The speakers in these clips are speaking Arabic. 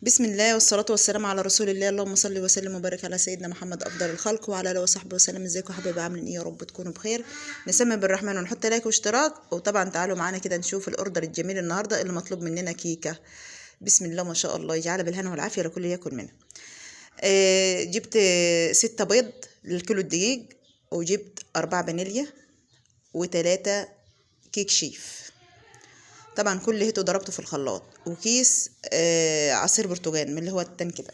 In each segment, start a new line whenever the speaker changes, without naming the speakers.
بسم الله والصلاة والسلام على رسول الله. اللهم صل وسلم وبارك على سيدنا محمد أفضل الخلق وعلى آله وصحبه وسلم. ازيكم يا حبايبي، عاملين ايه؟ يا رب تكونوا بخير. نسمي بالرحمن ونحط لايك واشتراك، وطبعا تعالوا معانا كده نشوف الأوردر الجميل النهارده اللي مطلوب مننا كيكة. بسم الله ما شاء الله، يجعلها بالهنا والعافية لكل ياكل منها. جبت 6 بيض للكيلو الدقيق، وجبت 4 فانيليا و3 كيك شيف. طبعا كل هيتو ضربته في الخلاط، وكيس عصير برتقال من اللي هو التن كده.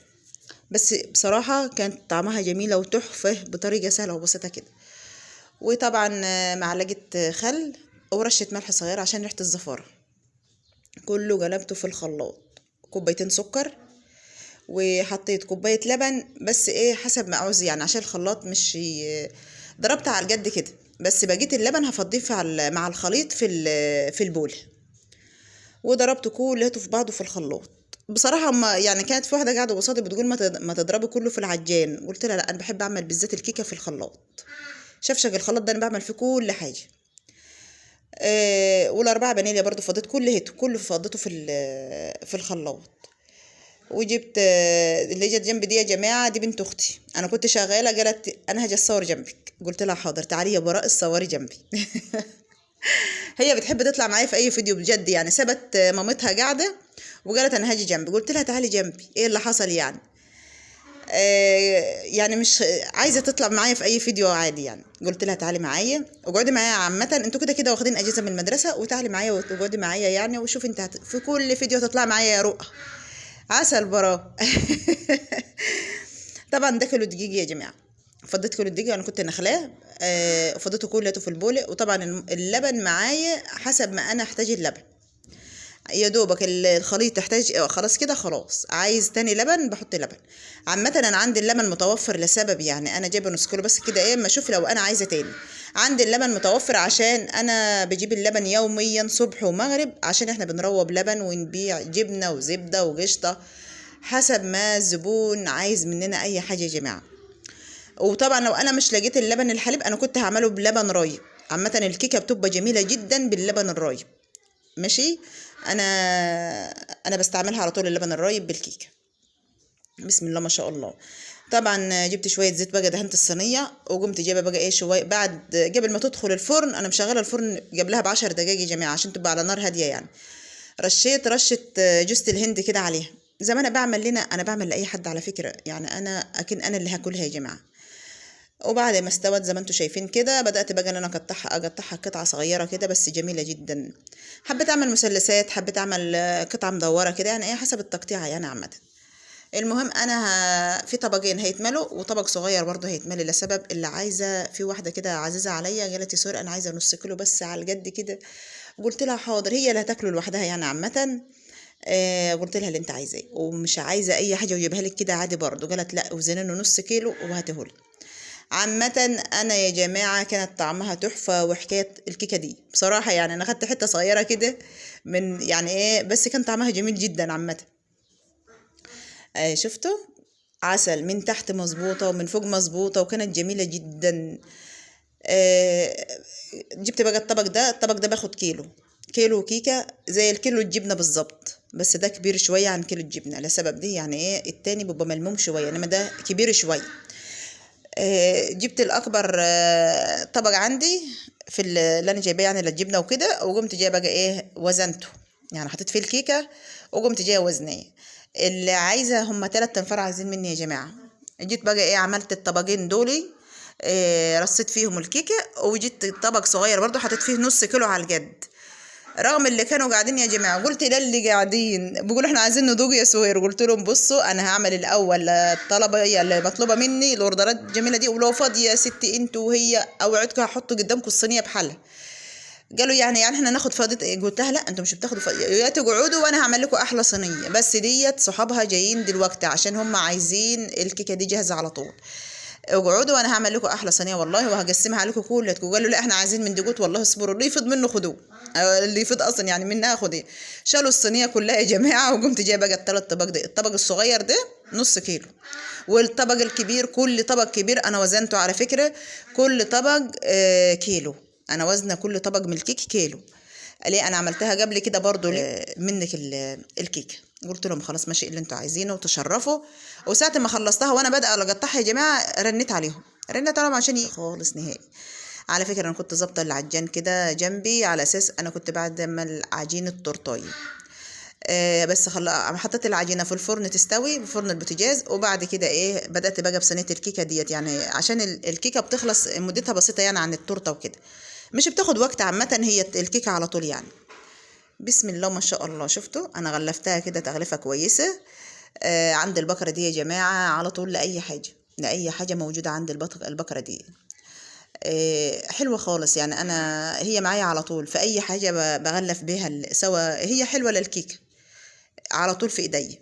بس بصراحة كانت طعمها جميلة وتحفة بطريقة سهلة وبسيطة كده. وطبعا معلقة خل ورشة ملح صغيرة عشان ريحة الزفارة. كله قلبته في الخلاط. كوبايتين سكر، وحطيت كوباية لبن، بس ايه حسب ما عاوز يعني، عشان الخلاط مش ضربتها على الجد كده. بس بقيت اللبن هفضيه مع الخليط في البول. وضربته كله في بعضه في الخلاط. بصراحه ما يعني، كانت في واحده قاعده قصادي بتقول ما تضربي كله في العجان. قلت لها لا، انا بحب اعمل بالذات الكيكه في الخلاط. شفشق الخلاط ده انا بعمل فيه كل حاجه. والاربعه فانيليا برضو فضيت كله فضيته في الخلاط. وجبت اللي جت جنبي دي يا جماعه، دي بنت اختي. انا كنت شغاله، قالت انا هاجي اصور جنبك. قلت لها حاضر، تعالي يا براء صوري جنبي. هي بتحب تطلع معايا في اي فيديو بجد يعني. سابت مامتها قاعده وقالت انا هاجي جنبي. قلت لها تعالي جنبي، ايه اللي حصل يعني؟ يعني مش عايزه تطلع معايا في اي فيديو عادي يعني. قلت لها تعالي معايا واقعدي معايا. عامه انتوا كده كده واخدين اجازه من المدرسه، وتعالي معايا واقعدي معايا يعني، وشوف انت في كل فيديو تطلع معايا يا رؤى. عسل برا. طبعا ده كيلو دقيق يا جماعه. فضيت كيلو الدقيق، انا كنت نخلاه. فضيته كله في البوله. وطبعا اللبن معايا حسب ما انا احتاج اللبن. يا دوبك الخليط تحتاج خلاص كده، خلاص عايز تاني لبن بحط لبن. عامه انا عندي اللبن متوفر لسبب يعني، انا جايبه نص كيلو بس كده، ايه اما اشوف لو انا عايزه تاني. عندي اللبن متوفر عشان انا بجيب اللبن يوميا صبح ومغرب، عشان احنا بنروب لبن ونبيع جبنه وزبده وقشطه حسب ما الزبون عايز مننا اي حاجه يا جماعه. وطبعا لو انا مش لقيت اللبن الحليب انا كنت هعمله بلبن رايب. عامه الكيكه بتبقى جميله جدا باللبن الرايب. ماشي. انا انا بستعملها على طول اللبن الرايب بالكيكه. بسم الله ما شاء الله. طبعا جبت شويه زيت بقى، دهنت الصينيه، وقمت جايبه بقى ايه شويه بعد قبل ما تدخل الفرن. انا مشغله الفرن قبلها ب10 دقايق يا جماعه عشان تبقى على نار هاديه يعني. رشيت رشه جوز الهند كده عليها، زي ما انا بعمل لنا، انا بعمل لاي حد على فكره يعني. انا اكن انا اللي هاكلها يا جماعه. وبعد ما استوت زي ما انتم شايفين كده، بدأت بقى ان انا اقطعها قطع صغيرة كده، بس جميلة جدا. حبيت اعمل مثلثات، حبيت اعمل قطعة مدورة كده يعني، ايه حسب التقطيع يعني عامة. المهم انا في طبقين هيتملوا، وطبق صغير برضه هيتملي لسبب اللي عايزة. في واحدة كده عزيزة عليا قالت لي سوري انا عايزة نص كيلو بس على الجد كده. قلت لها حاضر، هي اللي هتاكله لوحدها يعني عامة. قلت لها اللي انت عايزاه، ومش عايزة اي حاجة وجيبها لك كده عادي برضه. قالت لا وزنينه نص كيلو وهاتهولي. عامة انا يا جماعة كانت طعمها تحفة. وحكاية الكيكة دي بصراحة يعني، انا خدت حتة صغيرة كده من يعني ايه، بس كان طعمها جميل جدا عامة. شفتوا؟ عسل من تحت مظبوطة ومن فوق مظبوطة، وكانت جميلة جدا. آه جبت بقى الطبق ده باخد كيلو كيكة زي الكيلو الجبنة بالظبط، بس ده كبير شوية عن كيلو الجبنة لسبب دي يعني ايه، التاني بيبقى ملموم شوية انما ده كبير شوية. جبت الاكبر طبق عندي في اللي انا جايباه يعني للجبنه وكده، وقمت جايه بقى ايه وزنته يعني، حطيت فيه الكيكه وقمت جايه وزنيه. اللي عايزه هم 3 تنفار عايزين مني يا جماعه. جيت بقى ايه عملت الطبقين دولي. رصيت فيهم الكيكه، وجيت طبق صغير برضو حطيت فيه نص كيلو على الجد. رغم اللي كانوا قاعدين يا جماعه، قلت ده اللي قاعدين بيقولوا احنا عايزين ندوق يا سوير، قلت لهم بصوا انا هعمل الاول الطلبه اللي مطلوبه مني الاوردرات الجميله دي، ولو فاضيه يا ستي انتوا وهي اوعدكم هحط قدامكم الصينيه بحالها. قالوا يعني احنا ناخد فاضيه؟ قلت لها لا انتوا مش بتاخدوا فاضيه، يا تقعدوا وانا هعمل لكم احلى صينيه. بس ديت صحابها جايين دلوقتي عشان هم عايزين الكيكه دي جاهزه على طول. اقعدوا وانا هعمل لكم احلى صينيه والله، وهقسمها عليكم كلكم. قالوا لا احنا عايزين من دقوت والله اصبروا، اللي يفض منه خدوه. اللي يفض اصلا يعني منها خديه. شالوا الصينيه كلها يا جماعه، وقمت جايبه بقى الثلاث طبق ده. الطبق الصغير ده نص كيلو، والطبق الكبير كل طبق كبير انا وزنته على فكره. كل طبق كيلو. انا وزنه كل طبق من الكيك كيلو. ليه انا عملتها قبل كده برضو منك الكيكه. قلت لهم خلاص ماشي اللي انتوا عايزينه وتشرفوا. وساعة ما خلصتها وانا بادئه اقطعها يا جماعه رنيت عليهم عشان خالص نهائي. على فكره انا كنت ظابطه العجان كده جنبي على اساس انا كنت بعد ما العجين التورتايه بس حطيت العجينه في الفرن تستوي بفرن البوتاجاز. وبعد كده ايه بدات بقى بصينيه الكيكه ديت، يعني عشان الكيكه بتخلص مدتها بسيطه يعني عن التورته وكده، مش بتاخد وقت عامه هي الكيكه على طول يعني. بسم الله ما شاء الله. شفتوا انا غلفتها كده تغلفه كويسه. عند البقره دي يا جماعه على طول لاي حاجه موجوده عند البقره دي حلوه خالص يعني. انا هي معايا على طول في اي حاجه بغلف بيها سواء هي حلوه للكيكه على طول في ايدي.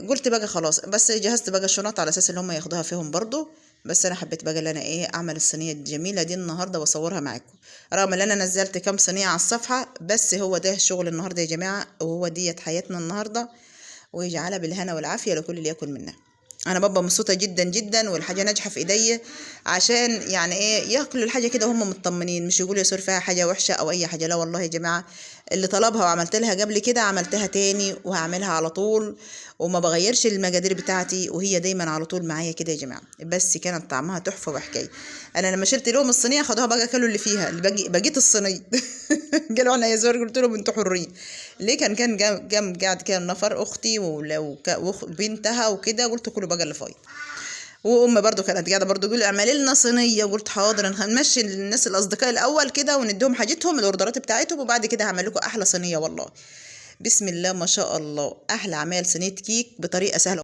قلت بقى خلاص، بس جهزت بقى الشنط على اساس ان هم ياخدوها فيهم برضو. بس انا حبيت بقى ان انا اعمل الصينيه الجميله دي النهارده واصورها معاكم، رغم ان انا نزلت كام صينيه على الصفحه. بس هو ده الشغل النهارده يا جماعه، وهو ديت حياتنا النهارده، ويجعلها بالهنا والعافيه لكل اللي ياكل منها. انا ببقى مبسوطه جدا جدا والحاجه ناجحه في ايدي، عشان يعني ياكلوا الحاجه كده وهم مطمنين، مش يقولوا يصير فيها حاجه وحشه او اي حاجه. لا والله يا جماعه، اللي طلبها وعملت لها قبل كده عملتها تاني وهعملها على طول، وما بغيرش المقادير بتاعتي، وهي دايما على طول معايا كده يا جماعه. بس كانت طعمها تحفه وحكايه. انا لما شلت لهم الصينيه خدوها بقى كلوا اللي فيها اللي بقيت الصينيه قالوا انا يا زور، قلت لهم انتوا حرين. ليه كان قاعد كده نفر اختي وبنتها وكده، قلت كلوا بقى اللي فايض. وام برضو كانت قاعده برضو تقول اعملي لنا صينيه، قلت حاضر هنمشي الناس الاصدقاء الاول كده ونديهم حاجتهم الاوردرات بتاعتهم، وبعد كده هعمل لكم احلى صينيه والله. بسم الله ما شاء الله، احلى عمال صينيه كيك بطريقه سهله.